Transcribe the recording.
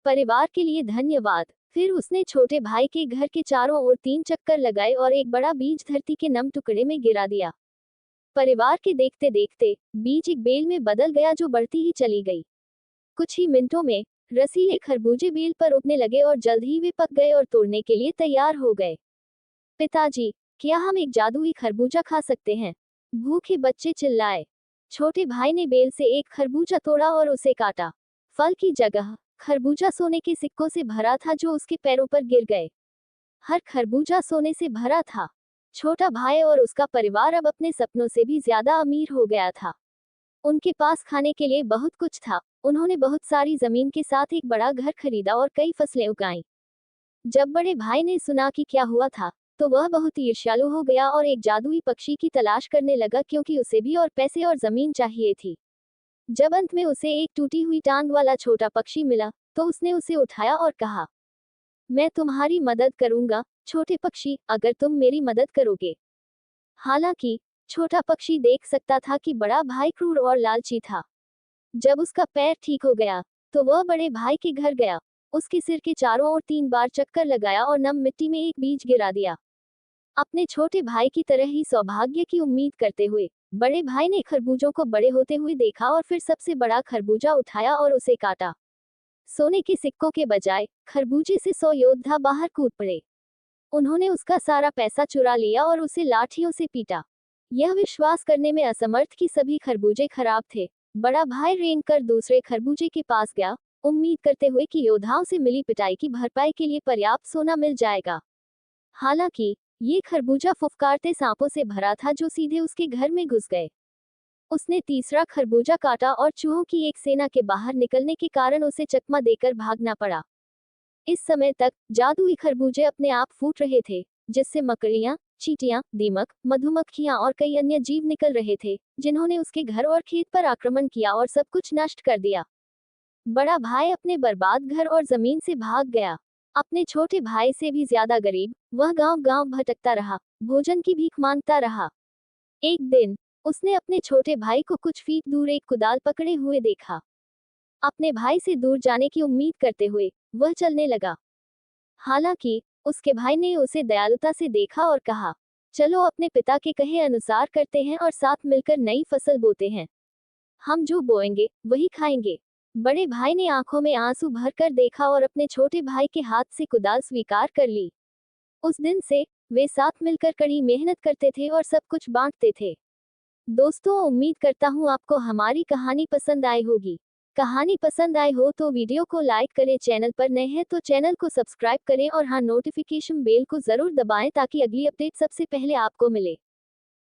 परिवार के लिए धन्यवाद। फिर उसने छोटे भाई के घर के चारों ओर 3 चक्कर लगाए और एक बड़ा बीज धरती के नम टुकड़े में गिरा दिया। परिवार के देखते देखते बीज एक बेल में बदल गया जो बढ़ती ही चली गई। कुछ ही मिनटों में रसीले खरबूजे बेल पर उगने लगे और जल्द ही वे पक गए और तोड़ने के लिए तैयार हो गए। पिताजी, क्या हम एक जादुई खरबूजा खा सकते हैं? भूखे बच्चे चिल्लाए। छोटे भाई ने बेल से एक खरबूजा तोड़ा और उसे काटा। फल की जगह खरबूजा सोने के सिक्कों से भरा था जो उसके पैरों पर गिर गए। हर खरबूजा सोने से भरा था। छोटा भाई और उसका परिवार अब अपने सपनों से भी ज्यादा अमीर हो गया था। उनके पास खाने के लिए बहुत कुछ था। उन्होंने बहुत सारी जमीन के साथ एक बड़ा घर खरीदा और कई फसलें उगाईं। जब बड़े भाई ने सुना कि क्या हुआ था, तो वह बहुत ईर्ष्यालु हो गया और एक जादुई पक्षी की तलाश करने लगा क्योंकि उसे भी और पैसे और जमीन चाहिए थी। जब अंत में उसे एक टूटी हुई टांग वाला छोटा पक्षी मिला, तो उसने उसे उठाया और कहा, मैं तुम्हारी मदद करूंगा, छोटे पक्षी, अगर तुम मेरी मदद करोगे। हालांकि छोटा पक्षी देख सकता था कि बड़ा भाई क्रूर और लालची था। जब उसका पैर ठीक हो गया, तो वह बड़े भाई के घर गया। उसके सिर के चारों ओर 3 बार चक्कर लगाया और नम मिट्टी में एक बीज गिरा दिया। अपने छोटे भाई की तरह ही सौभाग्य की उम्मीद करते हुए बड़े भाई ने खरबूजों को बड़े होते हुए देखा और फिर सबसे बड़ा खरबूजा उठाया और उसे काटा। सोने के सिक्कों के बजाय खरबूजे से 100 योद्धा बाहर कूद पड़े। उन्होंने उसका सारा पैसा चुरा लिया और उसे लाठियों से पीटा। यह विश्वास करने में असमर्थ कि सभी खरबूजे खराब थे, बड़ा भाई रेंग कर दूसरे खरबूजे के पास गया, उम्मीद करते हुए कि योद्धाओं से मिली पिटाई की भरपाई के लिए पर्याप्त सोना मिल जाएगा। हालांकि ये खरबूजा फुफकारते सांपों से भरा था जो सीधे उसके घर में घुस गए। उसने तीसरा खरबूजा काटा और चूहों की एक सेना के बाहर निकलने के कारण उसे चकमा देकर भागना पड़ा। इस समय तक जादुई खरबूजे अपने आप फूट रहे थे, जिससे मकड़ियां, चींटियां, दीमक, मधुमक्खियां और कई अन्य जीव निकल रहे थे, जिन्होंने उसके घर और खेत पर आक्रमण किया और सब कुछ नष्ट कर दिया। बड़ा भाई अपने बर्बाद घर और जमीन से भाग गया। अपने छोटे भाई से भी ज्यादा गरीब, वह गांव-गांव भटकता रहा, भोजन की भीख मांगता रहा। एक दिन उसने अपने छोटे भाई को कुछ फीट दूर एक कुदाल पकड़े हुए देखा। अपने भाई से दूर जाने की उम्मीद करते हुए वह चलने लगा। हालांकि उसके भाई ने उसे दयालुता से देखा और कहा, चलो अपने पिता के कहे अनुसार करते हैं और साथ मिलकर नई फसल बोते हैं। हम जो बोएंगे वही खाएंगे। बड़े भाई ने आंखों में आंसू भरकर देखा और अपने छोटे भाई के हाथ से कुदाल स्वीकार कर ली। उस दिन से वे साथ मिलकर कड़ी मेहनत करते थे और सब कुछ बांटते थे। दोस्तों, उम्मीद करता हूँ आपको हमारी कहानी पसंद आई होगी। कहानी पसंद आई हो तो वीडियो को लाइक करें, चैनल पर नए हैं तो चैनल को सब्सक्राइब करें और हाँ, नोटिफिकेशन बेल को जरूर दबाएं ताकि अगली अपडेट सबसे पहले आपको मिले।